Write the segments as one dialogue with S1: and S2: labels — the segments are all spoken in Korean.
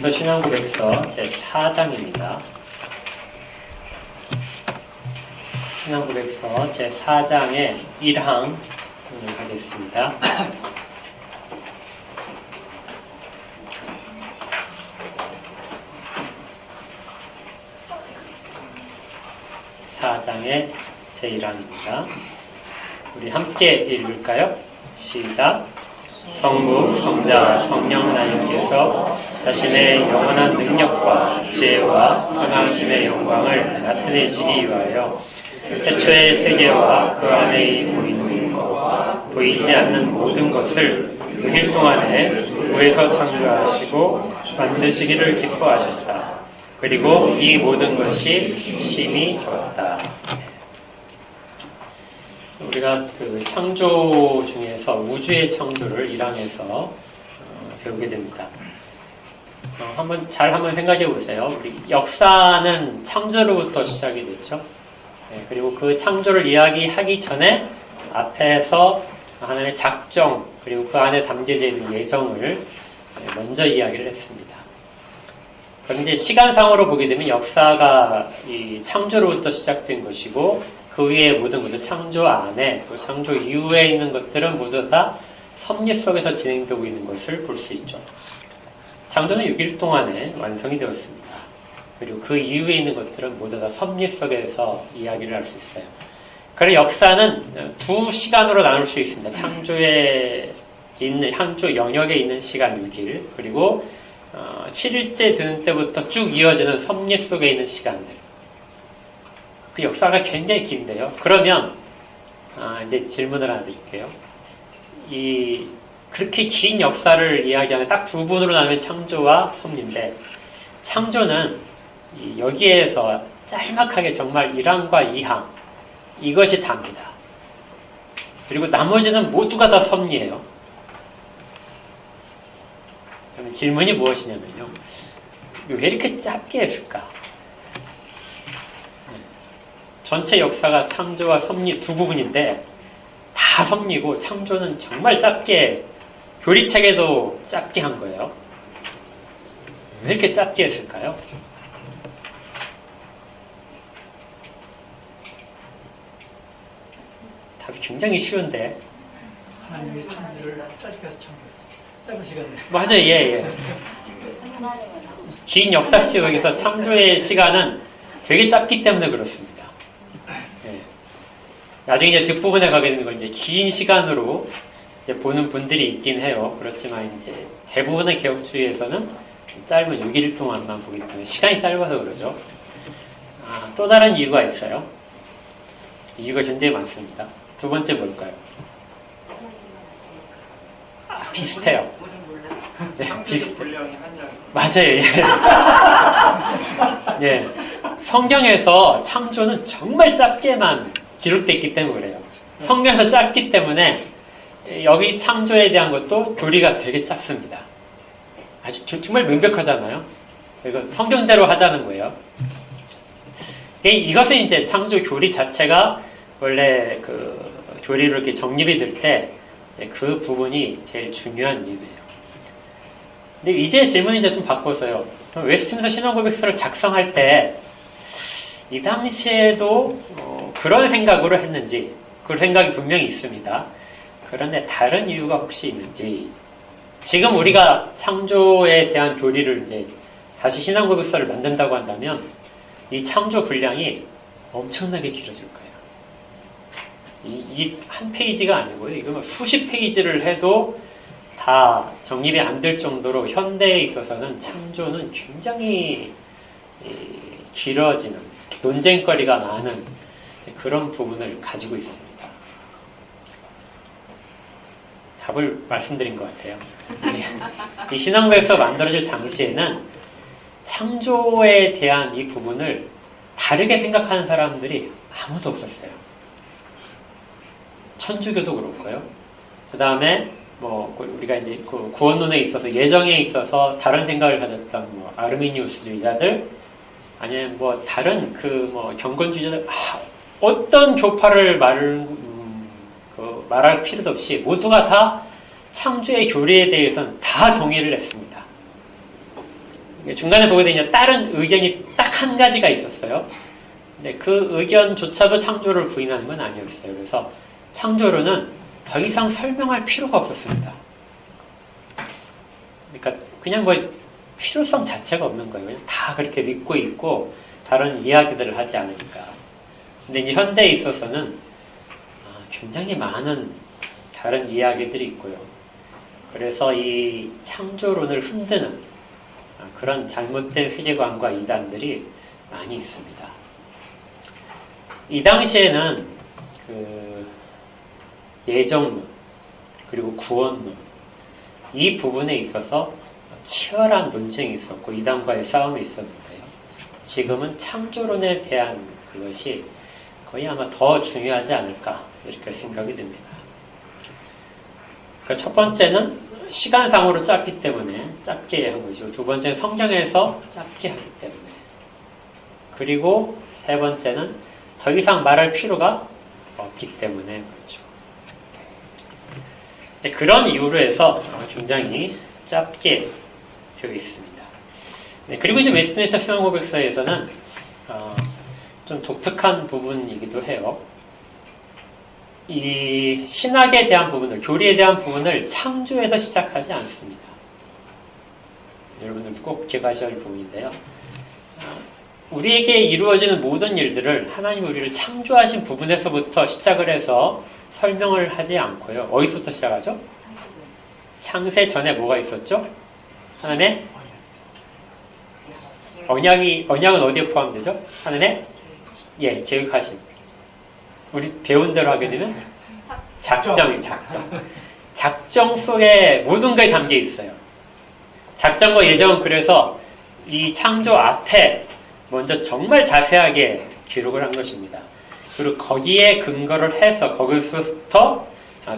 S1: 예수님서 신앙고백서 제4장입니다. 신앙고백서 제4장의 1항 오늘 하겠습니다. (4장의) 제1항입니다. 우리 함께 읽을까요? 시작. 성부, 성자, 성령 하나님께서 자신의 영원한 능력과 지혜와 선하심의 영광을 나타내시기 위하여 태초의 세계와 그 안에 보이는 것과 보이지 않는 모든 것을 6일 동안에 부에서 창조하시고 만드시기를 기뻐하셨다. 그리고 이 모든 것이 심히 좋았다. 우리가 그 창조 중에서 우주의 창조를 1항에서 배우게 됩니다. 한번 생각해 보세요. 우리 역사는 창조로부터 시작이 됐죠. 그리고 그 창조를 이야기하기 전에 앞에서 하나님의 작정 그리고 그 안에 담겨져 있는 예정을 먼저 이야기를 했습니다. 그런데 시간상으로 보게 되면 역사가 이 창조로부터 시작된 것이고 그 위에 모든 것들, 창조 안에 또 창조 이후에 있는 것들은 모두 다 섭리 속에서 진행되고 있는 것을 볼 수 있죠. 창조는 6일 동안에 완성이 되었습니다. 그리고 그 이후에 있는 것들은 모두 다 섭리 속에서 이야기를 할 수 있어요. 그래서 역사는 두 시간으로 나눌 수 있습니다. 창조에 있는, 창조 영역에 있는 시간 6일, 그리고 7일째 되는 때부터 쭉 이어지는 섭리 속에 있는 시간들. 그 역사가 굉장히 긴데요. 그러면 이제 질문을 하나 드릴게요. 그렇게 긴 역사를 이야기하면 딱 두 분으로 나누면 창조와 섭리인데, 창조는 여기에서 짤막하게 정말 1항과 2항 이것이 답니다. 그리고 나머지는 모두가 다 섭리예요. 그럼 질문이 무엇이냐면요. 왜 이렇게 짧게 했을까? 전체 역사가 창조와 섭리 두 부분인데 다 섭리고 창조는 정말 짧게, 교리책에도 짧게 한 거예요. 왜 이렇게 짧게 했을까요? 답이 굉장히 쉬운데.
S2: 하나님의 창조를 짧게 해서 창조했어요. 짧은 시간에. 맞아요,
S1: 예. 긴 역사 속에서 창조의 시간은 되게 짧기 때문에 그렇습니다. 나중에 이제 뒷부분에 가게 되는 건 이제 긴 시간으로 이제 보는 분들이 있긴 해요. 그렇지만 이제 대부분의 개혁주의에서는 짧은 6일 동안만 보기 때문에 시간이 짧아서 그러죠. 또 다른 이유가 있어요. 이유가 굉장히 많습니다. 두 번째 뭘까요? 비슷해요. 네, 비슷해요. 맞아요. 예. 성경에서 창조는 정말 짧게만 기록되어 있기 때문에 그래요. 성경에서 짧기 때문에 여기 창조에 대한 것도 교리가 되게 짧습니다. 아주 정말 명백하잖아요. 그리고 성경대로 하자는 거예요. 이것은 이제 창조 교리 자체가 원래 그 교리로 이렇게 정립이 될 때 그 부분이 제일 중요한 이유예요. 근데 이제 질문을 이제 좀 바꿔서요. 웨스트민스터 신앙고백서를 작성할 때 이 당시에도 그런 생각으로 했는지, 그런 생각이 분명히 있습니다. 그런데 다른 이유가 혹시 있는지, 지금 우리가 창조에 대한 교리를 이제 다시 신앙고백서를 만든다고 한다면 이 창조 분량이 엄청나게 길어질 거예요. 이게 한 페이지가 아니고요. 이거 수십 페이지를 해도 다 정립이 안 될 정도로 현대에 있어서는 창조는 굉장히 길어지는, 논쟁거리가 많은 그런 부분을 가지고 있습니다. 답을 말씀드린 것 같아요. 이 신앙고백서 만들어질 당시에는 창조에 대한 이 부분을 다르게 생각하는 사람들이 아무도 없었어요. 천주교도 그렇고요. 그 다음에 우리가 이제 그 구원론에 있어서, 예정에 있어서 다른 생각을 가졌던 아르미니우스주의자들, 아니면 다른 경건주의자들, 어떤 교파를 말할 필요도 없이 모두가 다 창조의 교리에 대해서는 다 동의를 했습니다. 중간에 보게 되면 다른 의견이 딱 한 가지가 있었어요. 근데 그 의견조차도 창조를 부인하는 건 아니었어요. 그래서 창조론은 더 이상 설명할 필요가 없었습니다. 그러니까 그냥 뭐 필요성 자체가 없는 거예요. 그냥 다 그렇게 믿고 있고 다른 이야기들을 하지 않으니까. 근데 이제 현대에 있어서는 굉장히 많은 다른 이야기들이 있고요. 그래서 이 창조론을 흔드는 그런 잘못된 세계관과 이단들이 많이 있습니다. 이 당시에는 그 예정론 그리고 구원론 이 부분에 있어서 치열한 논쟁이 있었고 이단과의 싸움이 있었는데요. 지금은 창조론에 대한 그것이 거의 아마 더 중요하지 않을까 이렇게 생각이 듭니다. 그러니까 첫 번째는 시간상으로 짧기 때문에 짧게 한 거죠. 두 번째는 성경에서 짧게 하기 때문에. 그리고 세 번째는 더 이상 말할 필요가 없기 때문에 그렇죠. 네, 그런 이유로 해서 굉장히 짧게 되어 있습니다. 네, 그리고 이제 웨스트민스터 신앙고백서에서는 좀 독특한 부분이기도 해요. 이 신학에 대한 부분을, 교리에 대한 부분을 창조에서 시작하지 않습니다. 여러분들 꼭 기억하셔야 할 부분인데요. 우리에게 이루어지는 모든 일들을 하나님 우리를 창조하신 부분에서부터 시작을 해서 설명을 하지 않고요. 어디서부터 시작하죠? 창세 전에 뭐가 있었죠? 하나님의 언약은 어디에 포함되죠? 하나님의 계획하심. 우리 배운 대로 하게 되면 작정이 작정. 작정 속에 모든 게 담겨 있어요. 작정과 예정은 그래서 이 창조 앞에 먼저 정말 자세하게 기록을 한 것입니다. 그리고 거기에 근거를 해서 거기서부터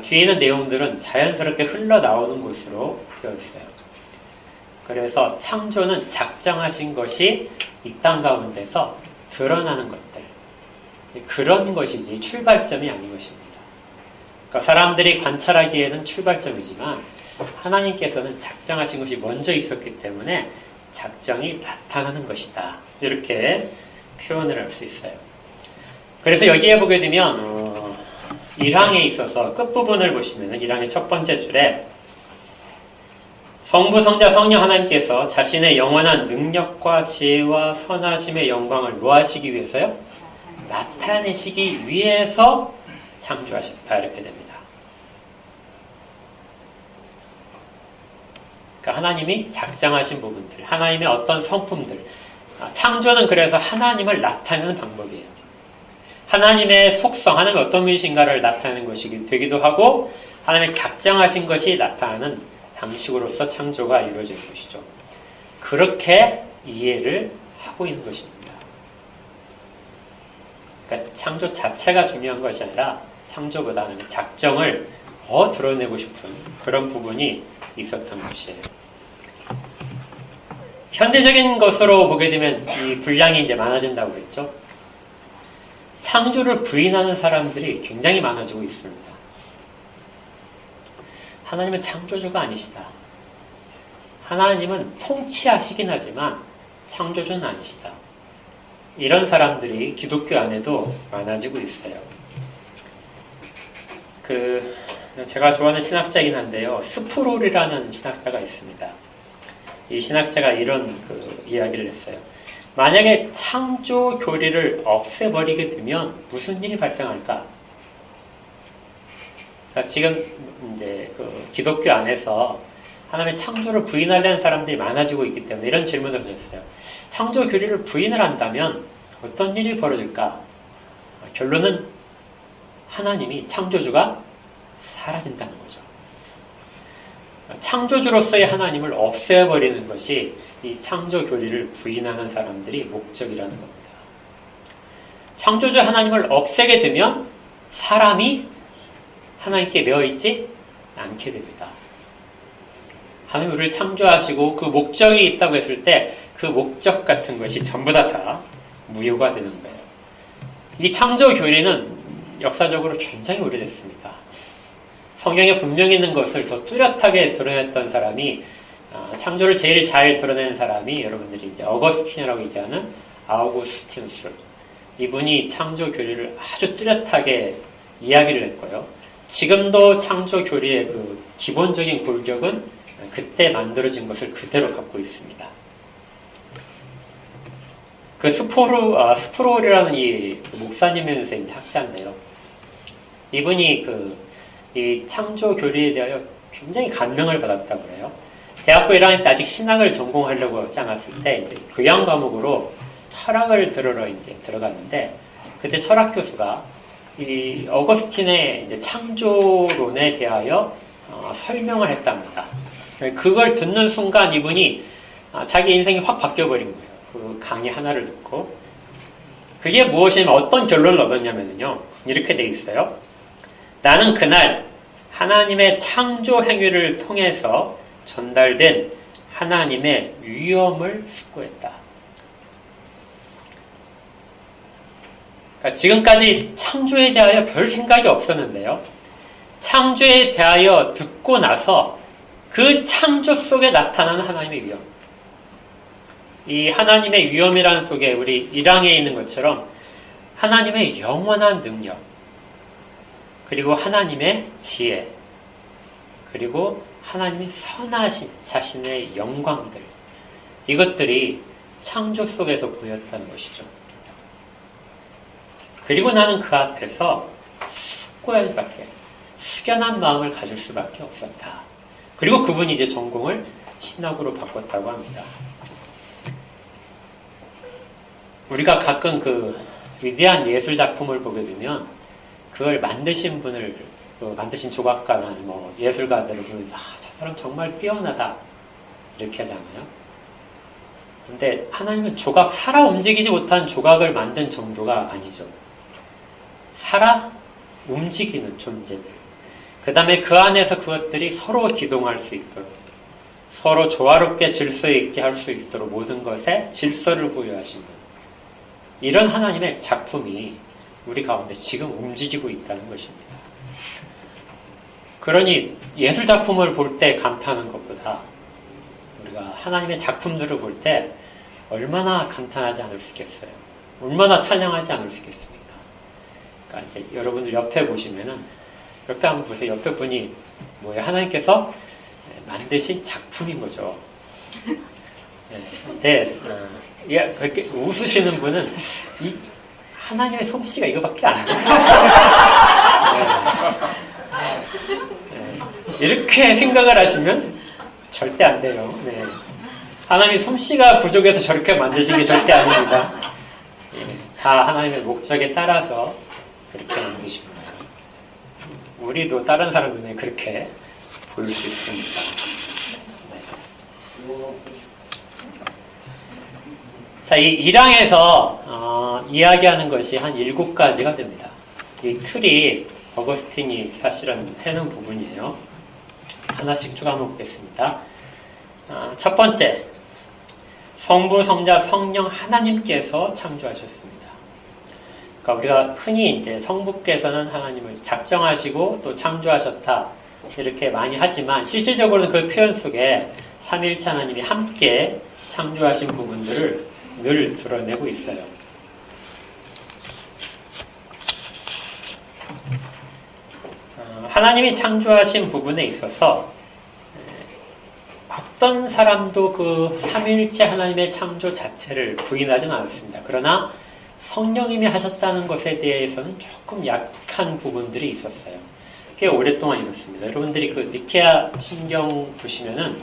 S1: 뒤에 있는 내용들은 자연스럽게 흘러나오는 것으로 되어 있어요. 그래서 창조는 작정하신 것이 이 땅 가운데서 드러나는 것들. 그런 것이지 출발점이 아닌 것입니다. 그러니까 사람들이 관찰하기에는 출발점이지만 하나님께서는 작정하신 것이 먼저 있었기 때문에 작정이 나타나는 것이다. 이렇게 표현을 할 수 있어요. 그래서 여기에 보게 되면 1항에 있어서 끝부분을 보시면 1항의 첫 번째 줄에 성부, 성자, 성령 하나님께서 자신의 영원한 능력과 지혜와 선하심의 영광을 뭐 하시기 위해서요? 나타내시기 위해서 창조하셨다. 이렇게 됩니다. 그러니까 하나님이 작정하신 부분들, 하나님의 어떤 성품들, 창조는 그래서 하나님을 나타내는 방법이에요. 하나님의 속성, 하나님의 어떤 분이신가를 나타내는 것이 되기도 하고 하나님의 작정하신 것이 나타나는 방식으로서 창조가 이루어진 것이죠. 그렇게 이해를 하고 있는 것입니다. 그러니까 창조 자체가 중요한 것이 아니라 창조보다는 작정을 더 드러내고 싶은 그런 부분이 있었던 것이에요. 현대적인 것으로 보게 되면 이 분량이 이제 많아진다고 그랬죠. 창조를 부인하는 사람들이 굉장히 많아지고 있습니다. 하나님은 창조주가 아니시다. 하나님은 통치하시긴 하지만 창조주는 아니시다. 이런 사람들이 기독교 안에도 많아지고 있어요. 제가 좋아하는 신학자이긴 한데요. 스프롤이라는 신학자가 있습니다. 이 신학자가 이런 이야기를 했어요. 만약에 창조 교리를 없애버리게 되면 무슨 일이 발생할까? 그러니까 지금 이제 기독교 안에서 하나님의 창조를 부인하려는 사람들이 많아지고 있기 때문에 이런 질문을 드렸어요. 창조 교리를 부인을 한다면 어떤 일이 벌어질까? 결론은 하나님이 창조주가 사라진다는 거죠. 창조주로서의 하나님을 없애버리는 것이 이 창조 교리를 부인하는 사람들이 목적이라는 겁니다. 창조주 하나님을 없애게 되면 사람이 하나님께 매어있지 않게 됩니다. 하나님 우리를 창조하시고 그 목적이 있다고 했을 때 그 목적 같은 것이 전부 다 무효가 되는 거예요. 이 창조 교리는 역사적으로 굉장히 오래됐습니다. 성경에 분명히 있는 것을 더 뚜렷하게 드러냈던 사람이 창조를 제일 잘 드러낸 사람이 여러분들이 이제 어거스틴이라고 얘기하는 아우구스티누스. 이분이 창조 교리를 아주 뚜렷하게 이야기를 했고요. 지금도 창조 교리의 그 기본적인 골격은 그때 만들어진 것을 그대로 갖고 있습니다. 그 스프롤이라는 이 목사님이면서 이제 학자인데요. 이분이 이 창조 교리에 대하여 굉장히 감명을 받았다고 그래요. 대학교 1학년 때 아직 신학을 전공하려고 하지 않았을 때 이제 교양 과목으로 철학을 들으러 이제 들어갔는데 그때 철학 교수가 이 어거스틴의 이제 창조론에 대하여 설명을 했답니다. 그걸 듣는 순간 이분이 자기 인생이 확 바뀌어버린 거예요. 그 강의 하나를 듣고 그게 무엇이냐면 어떤 결론을 얻었냐면요. 이렇게 돼 있어요. 나는 그날 하나님의 창조 행위를 통해서 전달된 하나님의 위엄을 숙고했다. 그러니까 지금까지 창조에 대하여 별 생각이 없었는데요. 창조에 대하여 듣고 나서 그 창조 속에 나타나는 하나님의 위엄. 이 하나님의 위엄이라는 속에 우리 1항에 있는 것처럼 하나님의 영원한 능력, 그리고 하나님의 지혜, 그리고 하나님의 선하신 자신의 영광들, 이것들이 창조 속에서 보였다는 것이죠. 그리고 나는 그 앞에서 숙고할 수밖에, 숙연한 마음을 가질 수밖에 없었다. 그리고 그분이 이제 전공을 신학으로 바꿨다고 합니다. 우리가 가끔 그 위대한 예술 작품을 보게 되면 그걸 만드신 분을, 만드신 조각가나 뭐 예술가들을 보면서 저 사람 정말 뛰어나다 이렇게 하잖아요. 근데 하나님은 살아 움직이지 못한 조각을 만든 정도가 아니죠. 살아 움직이는 존재들. 그 다음에 그 안에서 그것들이 서로 기동할 수 있도록, 서로 조화롭게 질서 있게 할 수 있도록 모든 것에 질서를 부여하신 분. 이런 하나님의 작품이 우리 가운데 지금 움직이고 있다는 것입니다. 그러니 예술 작품을 볼 때 감탄하는 것보다 우리가 하나님의 작품들을 볼 때 얼마나 감탄하지 않을 수 있겠어요? 얼마나 찬양하지 않을 수 있겠습니까? 그러니까 이제 여러분들 옆에 보시면은 옆에 한번 보세요. 옆에 분이 뭐예요? 하나님께서 만드신 작품인 거죠. 근데 그렇게 웃으시는 분은 이 하나님의 솜씨가 이거밖에 안 돼요. 이렇게 생각을 하시면 절대 안 돼요. 하나님의 솜씨가 부족해서 저렇게 만드신 게 절대 아닙니다. 다 하나님의 목적에 따라서 그렇게 만드신 거예요. 우리도 다른 사람 눈에 그렇게 보일 수 있습니다. 자, 이 1항에서 이야기하는 것이 한 7가지가 됩니다. 이 틀이 어거스틴이 사실은 해놓은 부분이에요. 하나씩 쭉 한번 보겠습니다. 첫 번째, 성부, 성자, 성령 하나님께서 창조하셨습니다. 그러니까 우리가 흔히 이제 성부께서는 하나님을 작정하시고 또 창조하셨다 이렇게 많이 하지만 실질적으로는 그 표현 속에 삼위일체 하나님이 함께 창조하신 부분들을 늘 드러내고 있어요. 하나님이 창조하신 부분에 있어서 어떤 사람도 그 삼위일체 하나님의 창조 자체를 부인하지는 않았습니다. 그러나 성령님이 하셨다는 것에 대해서는 조금 약한 부분들이 있었어요. 꽤 오랫동안 있었습니다. 여러분들이 그 니케아 신경 보시면은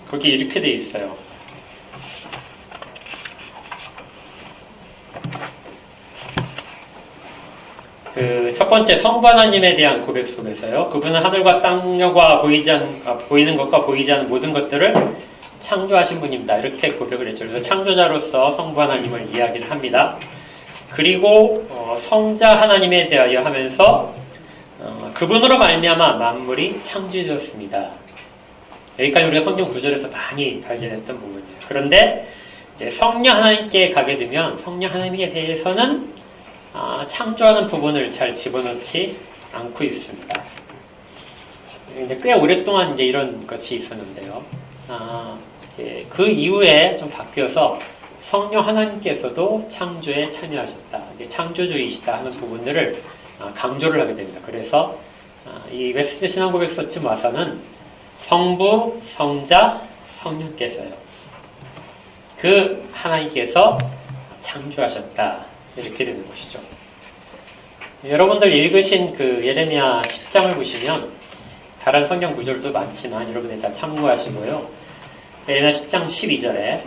S1: 거기 이렇게 돼 있어요. 그 첫 번째 성부 하나님에 대한 고백 속에서요. 그분은 하늘과 땅과 보이는 것과 보이지 않는 모든 것들을 창조하신 분입니다. 이렇게 고백을 했죠. 그래서 창조자로서 성부 하나님을 이야기를 합니다. 그리고 성자 하나님에 대하여 하면서 그분으로 말미암아 만물이 창조되었습니다. 여기까지 우리가 성경 구절에서 많이 발견했던 부분이에요. 그런데 이제 성령 하나님께 가게 되면 성령 하나님에 대해서는 창조하는 부분을 잘 집어넣지 않고 있습니다. 이제 꽤 오랫동안 이제 이런 것이 있었는데요. 이제 그 이후에 좀 바뀌어서 성령 하나님께서도 창조에 참여하셨다. 이게 창조주의시다 하는 부분들을 강조를 하게 됩니다. 그래서 이 웨스트 신앙고백서쯤 와서는 성부, 성자, 성령께서요. 그 하나님께서 창조하셨다. 이렇게 되는 것이죠. 여러분들 읽으신 그 예레미야 10장을 보시면 다른 성경 구절도 많지만 여러분들 다 참고하시고요. 예레미야 10장 12절에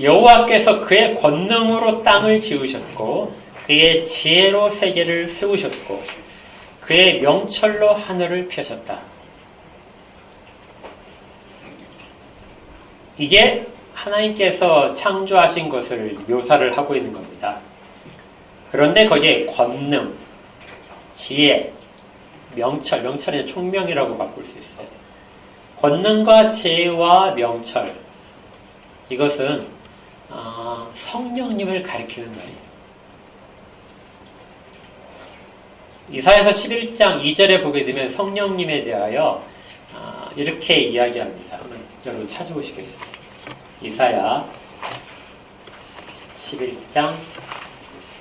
S1: 여호와께서 그의 권능으로 땅을 지으셨고 그의 지혜로 세계를 세우셨고 그의 명철로 하늘을 펴셨다. 이게 하나님께서 창조하신 것을 묘사를 하고 있는 겁니다. 그런데 거기에 권능, 지혜, 명철의 총명이라고 바꿀 수 있어요. 권능과 지혜와 명철, 이것은 성령님을 가리키는 말이에요. 이사야서 11장 2절에 보게 되면 성령님에 대하여 이렇게 이야기합니다. 한번 여러분 찾아보시겠습니다. 이사야 11장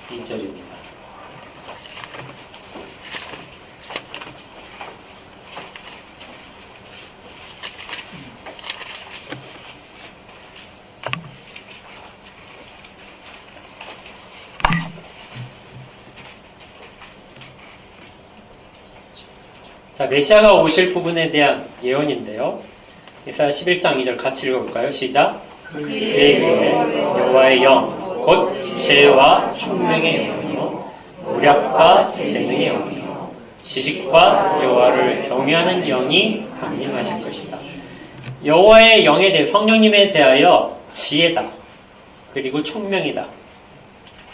S1: 2절입니다. 자, 메시아가 오실 부분에 대한 예언인데요. 이사야 11장 2절 같이 읽어볼까요? 시작. 그의 위에 여호와의 영, 곧 지혜와 총명의 영이요 모략과 재능의 영이요 지식과 여호와를 경외하는 영이 강림하실 것이다. 여호와의 영에 대해 성령님에 대하여 지혜다. 그리고 총명이다.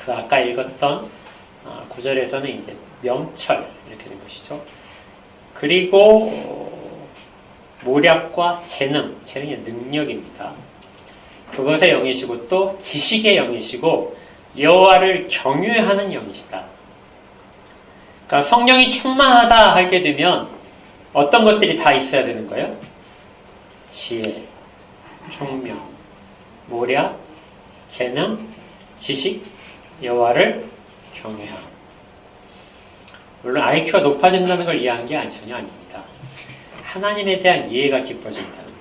S1: 그 아까 읽었던 9절에서는 이제 명철 이렇게 된 것이죠. 그리고 모략과 재능의 능력입니다. 그것의 영이시고 또 지식의 영이시고 여호와를 경외하는 영이시다. 그러니까 성령이 충만하다 하게 되면 어떤 것들이 다 있어야 되는 거예요? 지혜, 총명, 모략, 재능, 지식, 여호와를 경외함. 물론 IQ가 높아진다는 걸 이해한 게 전혀 아닙니다. 하나님에 대한 이해가 깊어진다는 거예요.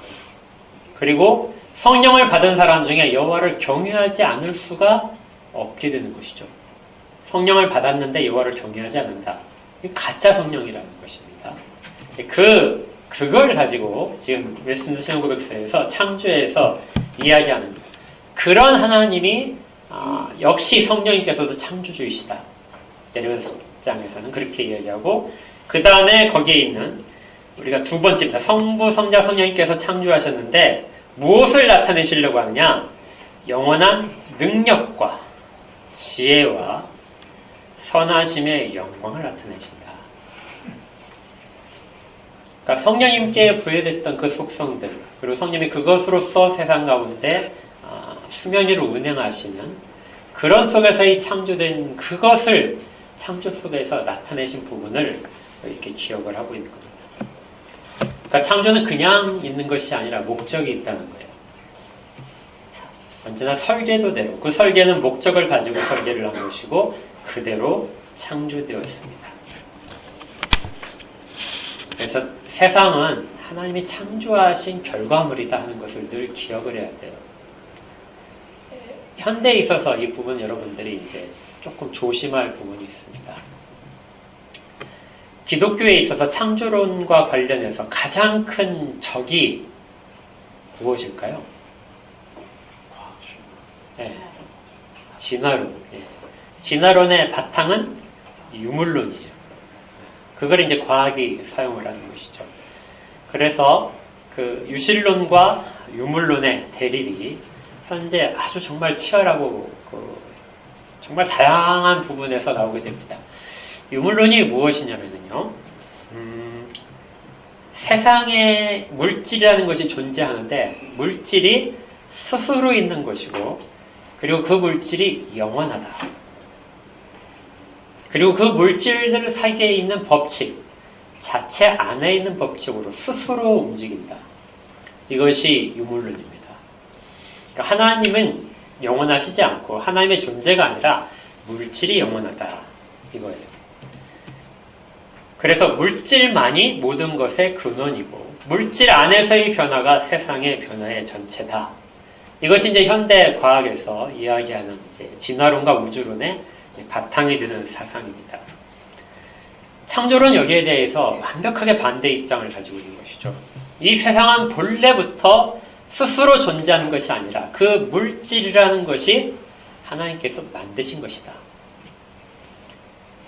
S1: 그리고 성령을 받은 사람 중에 여호와를 경외하지 않을 수가 없게 되는 것이죠. 성령을 받았는데 여호와를 경외하지 않는다. 이게 가짜 성령이라는 것입니다. 그걸 가지고 지금 웨스트 신앙고백서에서 창조에서 이야기하는 거예요. 그런 하나님이 역시 성령님께서도 창조주이시다. 예레미야 10장에서는 그렇게 이야기하고 그 다음에 거기에 있는 우리가 두 번째입니다. 성부, 성자, 성령님께서 창조하셨는데 무엇을 나타내시려고 하느냐? 영원한 능력과 지혜와 선하심의 영광을 나타내신다. 그러니까 성령님께 부여됐던 그 속성들 그리고 성령이 그것으로서 세상 가운데 수면 위로 운행하시는 그런 속에서 창조된 그것을 창조 속에서 나타내신 부분을 이렇게 기억을 하고 있는 겁니다. 그러니까 창조는 그냥 있는 것이 아니라 목적이 있다는 거예요. 언제나 설계도대로 그 설계는 목적을 가지고 설계를 한 것이고 그대로 창조되었습니다. 그래서 세상은 하나님이 창조하신 결과물이다 하는 것을 늘 기억을 해야 돼요. 현대에 있어서 이 부분 여러분들이 이제 조금 조심할 부분이 있습니다. 기독교에 있어서 창조론과 관련해서 가장 큰 적이 무엇일까요? 네. 진화론. 네. 진화론의 바탕은 유물론이에요. 그걸 이제 과학이 사용을 하는 것이죠. 그래서 그 유실론과 유물론의 대립이 현재 아주 정말 치열하고 정말 다양한 부분에서 나오게 됩니다. 유물론이 무엇이냐면요, 세상에 물질이라는 것이 존재하는데 물질이 스스로 있는 것이고 그리고 그 물질이 영원하다. 그리고 그 물질들 사이에 있는 법칙, 자체 안에 있는 법칙으로 스스로 움직인다. 이것이 유물론입니다. 그러니까 하나님은 영원하시지 않고 하나님의 존재가 아니라 물질이 영원하다. 이거예요. 그래서 물질만이 모든 것의 근원이고 물질 안에서의 변화가 세상의 변화의 전체다. 이것이 이제 현대 과학에서 이야기하는 이제 진화론과 우주론의 바탕이 되는 사상입니다. 창조론 여기에 대해서 완벽하게 반대 입장을 가지고 있는 것이죠. 이 세상은 본래부터 스스로 존재하는 것이 아니라 그 물질이라는 것이 하나님께서 만드신 것이다.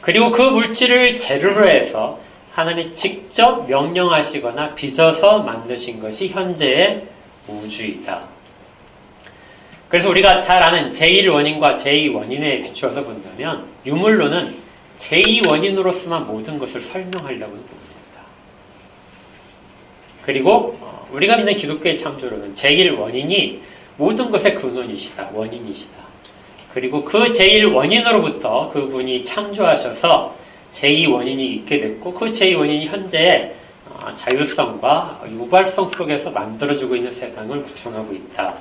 S1: 그리고 그 물질을 재료로 해서 하나님이 직접 명령하시거나 빚어서 만드신 것이 현재의 우주이다. 그래서 우리가 잘 아는 제1원인과 제2원인에 비추어서 본다면 유물론은 제2원인으로서만 모든 것을 설명하려고 봅니다. 그리고 우리가 믿는 기독교의 창조론은 제1원인이 모든 것의 근원이시다. 원인이시다. 그리고 그 제1원인으로부터 그분이 창조하셔서 제2원인이 있게 됐고 그 제2원인이 현재 자율성과 유발성 속에서 만들어지고 있는 세상을 구성하고 있다.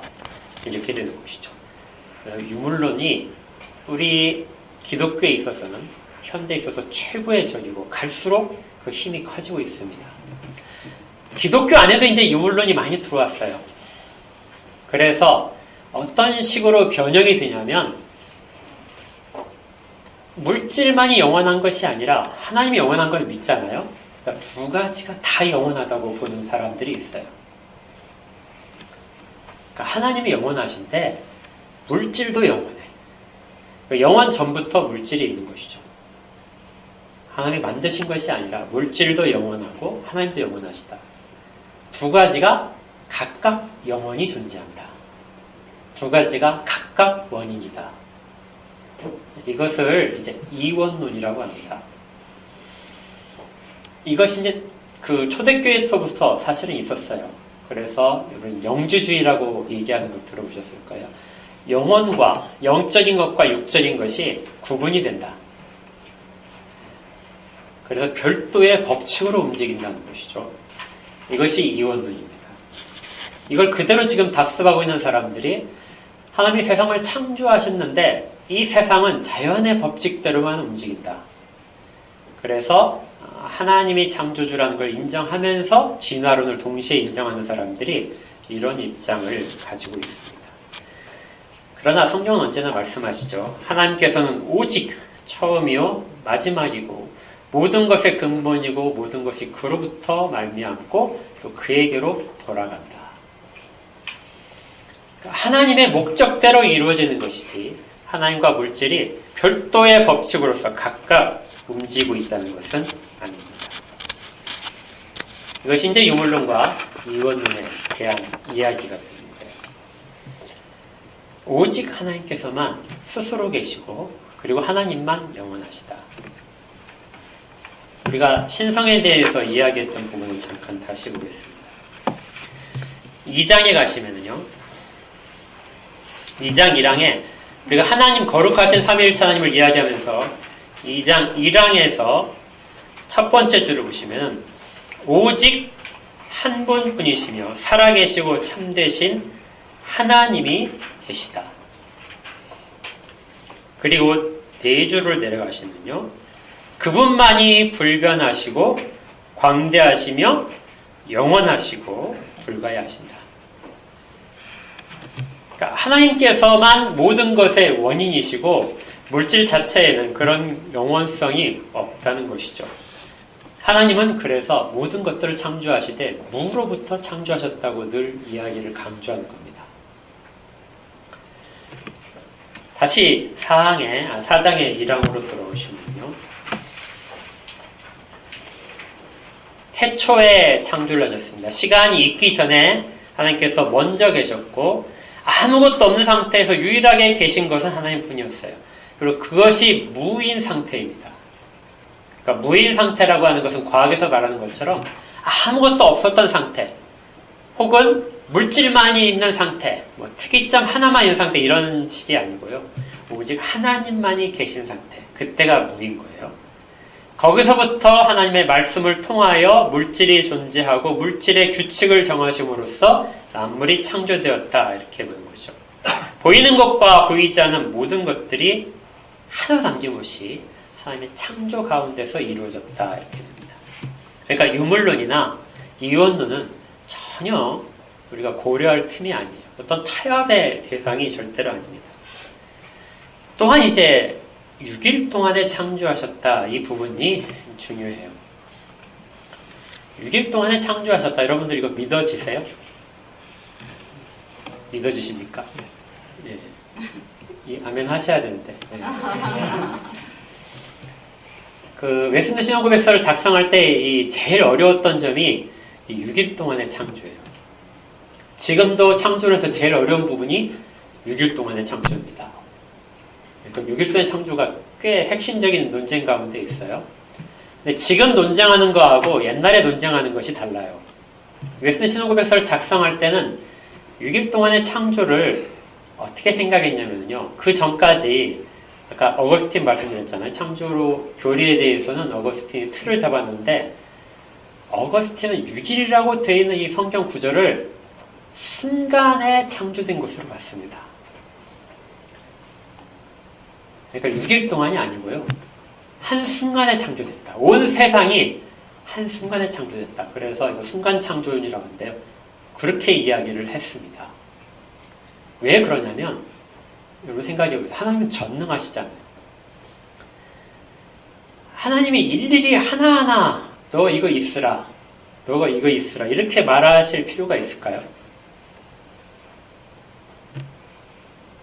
S1: 이렇게 되는 것이죠. 유물론이 우리 기독교에 있어서는 현대에 있어서 최고의 적이고 갈수록 그 힘이 커지고 있습니다. 기독교 안에도 이제 유물론이 많이 들어왔어요. 그래서 어떤 식으로 변형이 되냐면 물질만이 영원한 것이 아니라 하나님이 영원한 걸 믿잖아요. 그러니까 두 가지가 다 영원하다고 보는 사람들이 있어요. 그러니까 하나님이 영원하신데 물질도 영원해. 그러니까 영원 전부터 물질이 있는 것이죠. 하나님이 만드신 것이 아니라 물질도 영원하고 하나님도 영원하시다. 두 가지가 각각 영원히 존재한다. 두 가지가 각각 원인이다. 이것을 이제 이원론이라고 합니다. 이것이 이제 그 초대교회에서부터 사실은 있었어요. 그래서 여러분 영주주의라고 얘기하는 거 들어보셨을 거예요. 영혼과 영적인 것과 육적인 것이 구분이 된다. 그래서 별도의 법칙으로 움직인다는 것이죠. 이것이 이원론입니다. 이걸 그대로 지금 답습하고 있는 사람들이 하나님이 세상을 창조하셨는데 이 세상은 자연의 법칙대로만 움직인다. 그래서 하나님이 창조주라는 걸 인정하면서 진화론을 동시에 인정하는 사람들이 이런 입장을 가지고 있습니다. 그러나 성경은 언제나 말씀하시죠. 하나님께서는 오직 처음이요 마지막이고 모든 것의 근본이고 모든 것이 그로부터 말미암고 또 그에게로 돌아간다. 하나님의 목적대로 이루어지는 것이지 하나님과 물질이 별도의 법칙으로서 각각 움직이고 있다는 것은 아닙니다. 이것이 이제 유물론과 이원론에 대한 이야기가 됩니다. 오직 하나님께서만 스스로 계시고 그리고 하나님만 영원하시다. 우리가 신성에 대해서 이야기했던 부분을 잠깐 다시 보겠습니다. 2장에 가시면은요. 2장 1항에 우리가 하나님 거룩하신 삼위일체 하나님을 이야기하면서 2장 1항에서 첫 번째 줄을 보시면 오직 한 분뿐이시며 살아계시고 참되신 하나님이 계시다. 그리고 네 줄을 내려가시면요. 그분만이 불변하시고 광대하시며 영원하시고 불가야하신다. 그러니까 하나님께서만 모든 것의 원인이시고 물질 자체에는 그런 영원성이 없다는 것이죠. 하나님은 그래서 모든 것들을 창조하시되 무로부터 창조하셨다고 늘 이야기를 강조하는 겁니다. 다시 4장의 1항으로 돌아오시면요. 태초에 창조를 하셨습니다. 시간이 있기 전에 하나님께서 먼저 계셨고 아무것도 없는 상태에서 유일하게 계신 것은 하나님뿐이었어요. 그리고 그것이 무인 상태입니다. 그러니까 무인 상태라고 하는 것은 과학에서 말하는 것처럼 아무것도 없었던 상태 혹은 물질만이 있는 상태, 뭐 특이점 하나만 있는 상태 이런 식이 아니고요. 오직 하나님만이 계신 상태. 그때가 무인 거예요. 거기서부터 하나님의 말씀을 통하여 물질이 존재하고 물질의 규칙을 정하심으로써 만물이 창조되었다. 이렇게 보는 거죠. 보이는 것과 보이지 않는 모든 것들이 하나 남김없이 하나님의 창조 가운데서 이루어졌다. 이렇게 됩니다. 그러니까 유물론이나 이원론은 전혀 우리가 고려할 틈이 아니에요. 어떤 타협의 대상이 절대로 아닙니다. 또한 이제 6일 동안에 창조하셨다. 이 부분이 중요해요. 6일 동안에 창조하셨다. 여러분들 이거 믿어지세요? 믿어지십니까? 예. 이 아멘 하셔야 되는데. 예. 그 웨스트 신앙고백서를 작성할 때 이 제일 어려웠던 점이 이 6일 동안의 창조예요. 지금도 창조에서 제일 어려운 부분이 6일 동안의 창조입니다. 그러니까 6일 동안의 창조가 꽤 핵심적인 논쟁 가운데 있어요. 근데 지금 논쟁하는 거하고 옛날에 논쟁하는 것이 달라요. 웨스트 신앙고백서를 작성할 때는 6일 동안의 창조를 어떻게 생각했냐면요. 그 전까지 아까 어거스틴 말씀드렸잖아요. 창조로 교리에 대해서는 어거스틴이 틀을 잡았는데 어거스틴은 6일이라고 되어 있는 이 성경 구절을 순간에 창조된 것으로 봤습니다. 그러니까 6일 동안이 아니고요. 한순간에 창조됐다. 온 세상이 한순간에 창조됐다. 그래서 이거 순간 창조론이라고 하는데요. 그렇게 이야기를 했습니다. 왜 그러냐면 여러분 생각해보세요. 하나님은 전능하시잖아요. 하나님이 일일이 하나하나 너 이거 있으라, 너가 이거 있으라 이렇게 말하실 필요가 있을까요?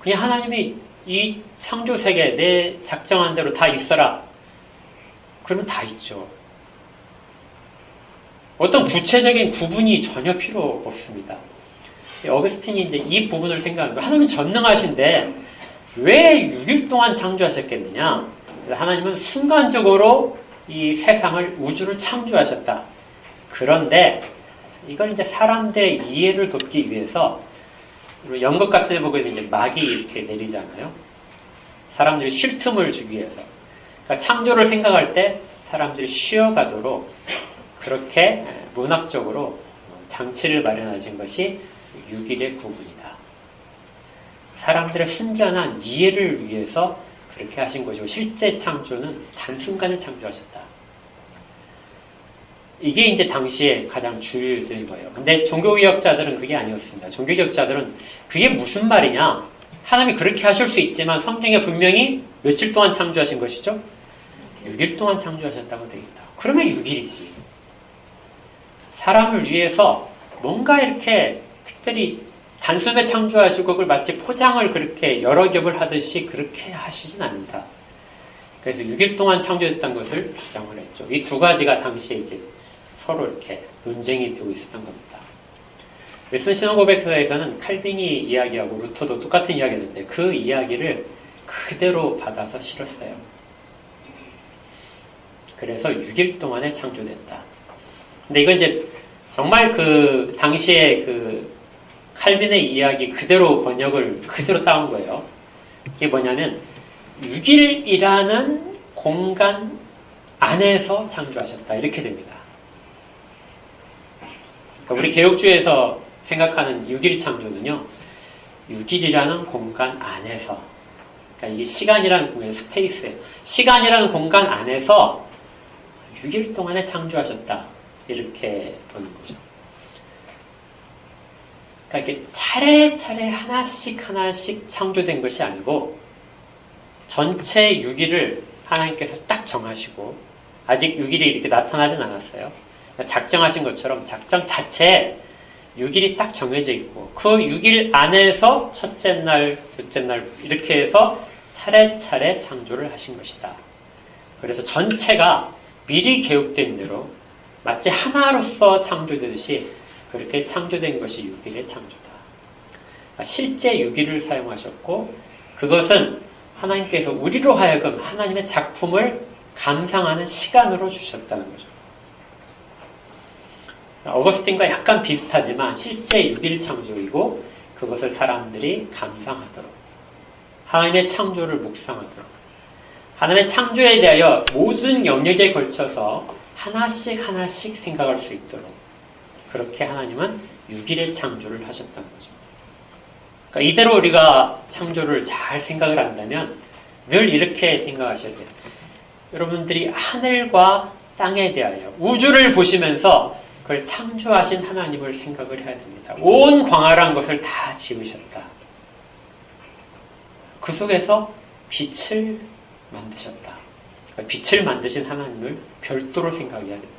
S1: 그냥 하나님이 이 창조세계 내 작정한 대로 다 있어라. 그러면 다 있죠. 어떤 구체적인 구분이 전혀 필요 없습니다. 어거스틴이 이제 이 부분을 생각하는 거예요. 하나님은 전능하신데 왜 6일 동안 창조하셨겠느냐? 하나님은 순간적으로 이 세상을, 우주를 창조하셨다. 그런데 이걸 이제 사람들의 이해를 돕기 위해서 연극 같은 데 보게 되면 이제 막이 이렇게 내리잖아요. 사람들이 쉴 틈을 주기 위해서. 그러니까 창조를 생각할 때 사람들이 쉬어가도록 그렇게 문학적으로 장치를 마련하신 것이 6일의 구분이다. 사람들의 순전한 이해를 위해서 그렇게 하신 것이고 실제 창조는 단순간에 창조하셨다. 이게 이제 당시에 가장 주요된 거예요. 근데 종교개혁자들은 그게 아니었습니다. 종교개혁자들은 그게 무슨 말이냐? 하나님이 그렇게 하실 수 있지만 성경에 분명히 며칠 동안 창조하신 것이죠? 6일 동안 창조하셨다고 되어 있다. 그러면 6일이지. 사람을 위해서 뭔가 이렇게 특별히 단숨에 창조하시고 그걸 마치 포장을 그렇게 여러 겹을 하듯이 그렇게 하시진 않는다. 그래서 6일 동안 창조했다는 것을 주장을 했죠. 이 두 가지가 당시에 이제 서로 이렇게 논쟁이 되고 있었던 겁니다. 웨스턴 신앙고백서에서는 칼빈이 이야기하고 루터도 똑같은 이야기였는데 그 이야기를 그대로 받아서 실었어요. 그래서 6일 동안에 창조됐다. 근데 이건 이제 정말 그 당시에 그 칼빈의 이야기 그대로 번역을 그대로 따온 거예요. 이게 뭐냐면 6일이라는 공간 안에서 창조하셨다. 이렇게 됩니다. 그러니까 우리 개혁주의에서 생각하는 6일 창조는요. 6일이라는 공간 안에서 그러니까 이게 시간이라는 공간, 스페이스예요. 시간이라는 공간 안에서 6일 동안에 창조하셨다. 이렇게 보는 거죠. 그러니까 이렇게 차례차례 하나씩 창조된 것이 아니고 전체 6일을 하나님께서 딱 정하시고 아직 6일이 이렇게 나타나진 않았어요. 그러니까 작정하신 것처럼 작정 자체에 6일이 딱 정해져 있고 그 6일 안에서 첫째 날, 둘째 날 이렇게 해서 차례차례 창조를 하신 것이다. 그래서 전체가 미리 계획된 대로 마치 하나로서 창조되듯이 그렇게 창조된 것이 6일의 창조다. 실제 6일을 사용하셨고 그것은 하나님께서 우리로 하여금 하나님의 작품을 감상하는 시간으로 주셨다는 거죠. 어거스틴과 약간 비슷하지만 실제 6일 창조이고 그것을 사람들이 감상하도록 하나님의 창조를 묵상하도록 하나님의 창조에 대하여 모든 영역에 걸쳐서 하나씩 하나씩 생각할 수 있도록 그렇게 하나님은 6일의 창조를 하셨다는 거죠. 그러니까 이대로 우리가 창조를 잘 생각을 한다면 늘 이렇게 생각하셔야 돼요. 여러분들이 하늘과 땅에 대하여 우주를 보시면서 그걸 창조하신 하나님을 생각을 해야 됩니다. 온 광활한 것을 다 지으셨다. 그 속에서 빛을 만드셨다. 그러니까 빛을 만드신 하나님을 별도로 생각해야 됩니다.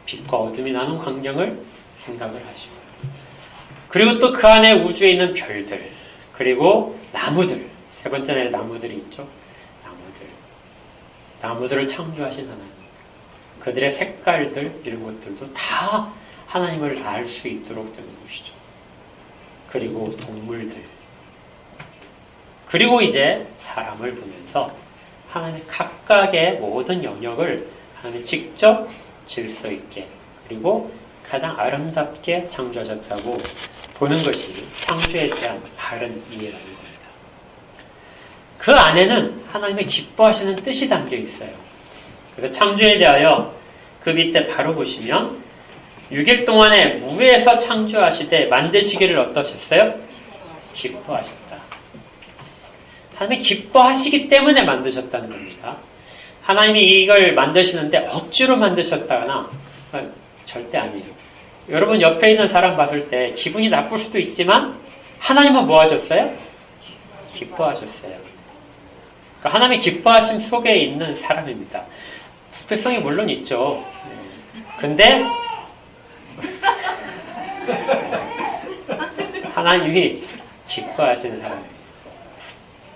S1: 빛과 어둠이 나눈 광경을 생각을 하시고 그리고 또 그 안에 우주에 있는 별들 그리고 나무들 세 번째는 나무들이 있죠. 나무들을 창조하신 하나님 그들의 색깔들 이런 것들도 다 하나님을 알 수 있도록 되는 것이죠. 그리고 동물들 그리고 이제 사람을 보면서 하나님 각각의 모든 영역을 하나님 직접 질서 있게 그리고 가장 아름답게 창조하셨다고 보는 것이 창조에 대한 바른 이해라는 겁니다. 그 안에는 하나님의 기뻐하시는 뜻이 담겨 있어요. 그래서 창조에 대하여 그 밑에 바로 보시면 6일 동안에 무에서 창조하시되 만드시기를 어떠셨어요? 기뻐하셨다. 하나님이 기뻐하시기 때문에 만드셨다는 겁니다. 하나님이 이걸 만드시는데 억지로 만드셨다거나 절대 아니에요. 여러분 옆에 있는 사람 봤을 때 기분이 나쁠 수도 있지만 하나님은 뭐 하셨어요? 기뻐하셨어요. 그러니까 하나님의 기뻐하심 속에 있는 사람입니다. 부패성이 물론 있죠. 근데 하나님이 기뻐하시는 사람입니다.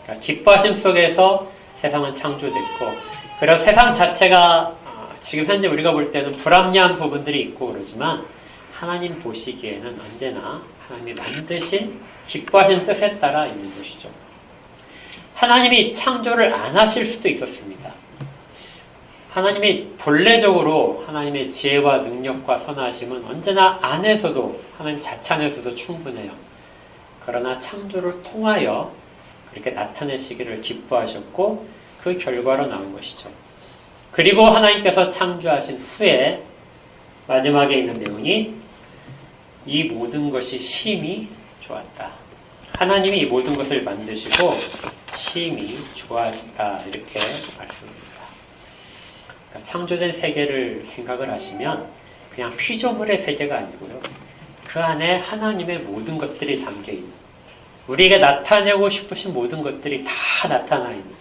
S1: 그러니까 기뻐하심 속에서 세상은 창조됐고 그래서 세상 자체가 지금 현재 우리가 볼 때는 불합리한 부분들이 있고 그러지만 하나님 보시기에는 언제나 하나님이 만드신 기뻐하신 뜻에 따라 있는 것이죠. 하나님이 창조를 안 하실 수도 있었습니다. 하나님이 본래적으로 하나님의 지혜와 능력과 선하심은 언제나 안에서도 하나님 자체 안에서도 충분해요. 그러나 창조를 통하여 그렇게 나타내시기를 기뻐하셨고 그 결과로 나온 것이죠. 그리고 하나님께서 창조하신 후에 마지막에 있는 내용이 이 모든 것이 심히 좋았다. 하나님이 이 모든 것을 만드시고 심히 좋아하셨다 이렇게 말씀합니다. 그러니까 창조된 세계를 생각을 하시면 그냥 피조물의 세계가 아니고요. 그 안에 하나님의 모든 것들이 담겨있는 우리에게 나타내고 싶으신 모든 것들이 다 나타나 있는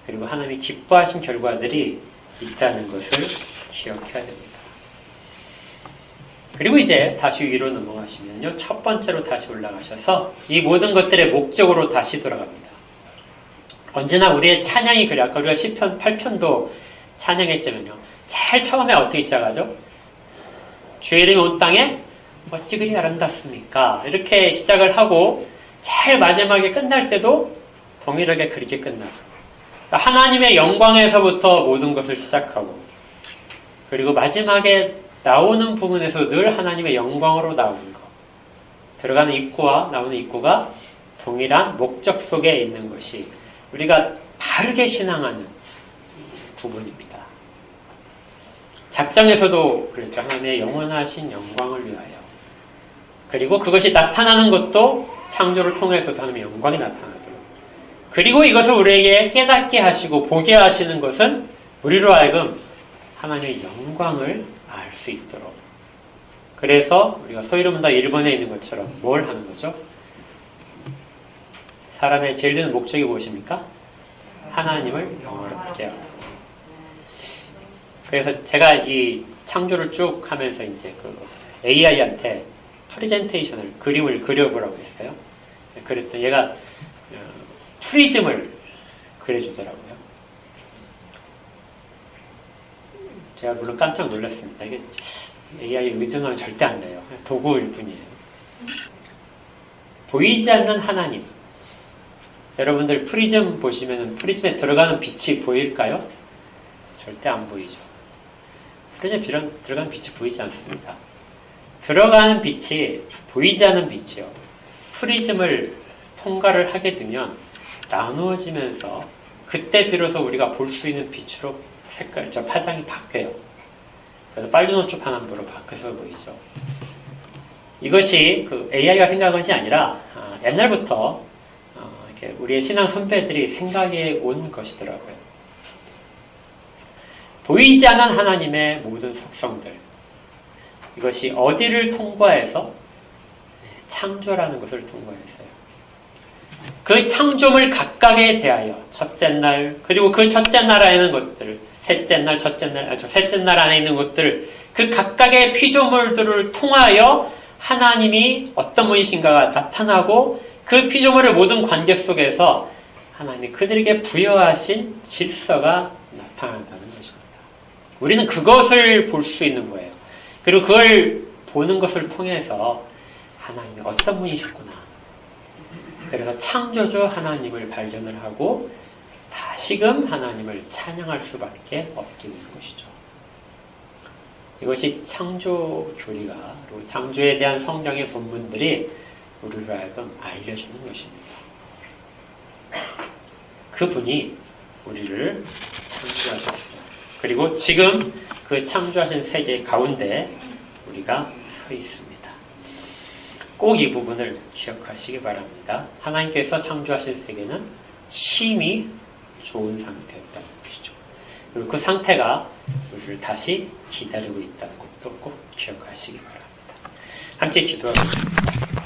S1: 그리고 하나님이 기뻐하신 결과들이 있다는 것을 기억해야 됩니다. 그리고 이제 다시 위로 넘어가시면요. 첫 번째로 다시 올라가셔서 이 모든 것들의 목적으로 다시 돌아갑니다. 언제나 우리의 찬양이 그래. 아까 우리가 시편 8편도 찬양했지만요. 제일 처음에 어떻게 시작하죠? 주의 이름이 온 땅에 어찌 그리 아름답습니까? 이렇게 시작을 하고 제일 마지막에 끝날 때도 동일하게 그렇게 끝나죠. 그러니까 하나님의 영광에서부터 모든 것을 시작하고 그리고 마지막에 나오는 부분에서 늘 하나님의 영광으로 나오는 것. 들어가는 입구와 나오는 입구가 동일한 목적 속에 있는 것이 우리가 바르게 신앙하는 부분입니다. 작정에서도 그랬죠. 하나님의 영원하신 영광을 위하여. 그리고 그것이 나타나는 것도 창조를 통해서도 하나님의 영광이 나타나도록. 그리고 이것을 우리에게 깨닫게 하시고 보게 하시는 것은 우리로 하여금 하나님의 영광을 알 수 있도록. 그래서 우리가 소이르문다 1번에 있는 것처럼 뭘 하는 거죠? 사람의 제일 드는 목적이 무엇입니까? 하나님을 영화롭게 하고. 그래서 제가 이 창조를 쭉 하면서 이제 그 AI한테 프레젠테이션을 그림을 그려보라고 했어요. 그랬더니 얘가 프리즘을 그려주더라고요. 제가 물론 깜짝 놀랐습니다. 이게 AI에 의존하면 절대 안 돼요. 도구일 뿐이에요. 보이지 않는 하나님. 여러분들 프리즘 보시면 프리즘에 들어가는 빛이 보일까요? 절대 안 보이죠. 프리즘에 들어가는 빛이 보이지 않습니다. 들어가는 빛이 보이지 않는 빛이요. 프리즘을 통과를 하게 되면 나누어지면서 그때 비로소 우리가 볼 수 있는 빛으로 색깔, 파장이 바뀌어요. 그래서 빨주노초 파남보로 바뀌어서 보이죠. 이것이 그 AI가 생각한 것이 아니라 옛날부터 이렇게 우리의 신앙 선배들이 생각해 온 것이더라고요. 보이지 않은 하나님의 모든 속성들, 이것이 어디를 통과해서? 창조라는 것을 통과했어요. 그 창조물 각각에 대하여 첫째 날, 그리고 그 첫째 날 안에 있는 것들, 셋째 날, 셋째 날 안에 있는 것들, 그 각각의 피조물들을 통하여 하나님이 어떤 분이신가가 나타나고 그 피조물의 모든 관계 속에서 하나님이 그들에게 부여하신 질서가 나타난다는 것입니다. 우리는 그것을 볼 수 있는 거예요. 그리고 그걸 보는 것을 통해서 하나님이 어떤 분이셨구나. 그래서 창조주 하나님을 발견을 하고 다시금 하나님을 찬양할 수밖에 없게 되는 것이죠. 이것이 창조 교리가, 그리고 창조에 대한 성경의 본문들이 우리를 하여금 알려주는 것입니다. 그분이 우리를 창조하셨어요. 그리고 지금 그 창조하신 세계 가운데 우리가 서 있습니다. 꼭 이 부분을 기억하시기 바랍니다. 하나님께서 창조하신 세계는 심히 좋은 상태였다는 것이죠. 그리고 그 상태가 우리를 다시 기다리고 있다는 것도 꼭 기억하시기 바랍니다. 함께 기도하겠습니다.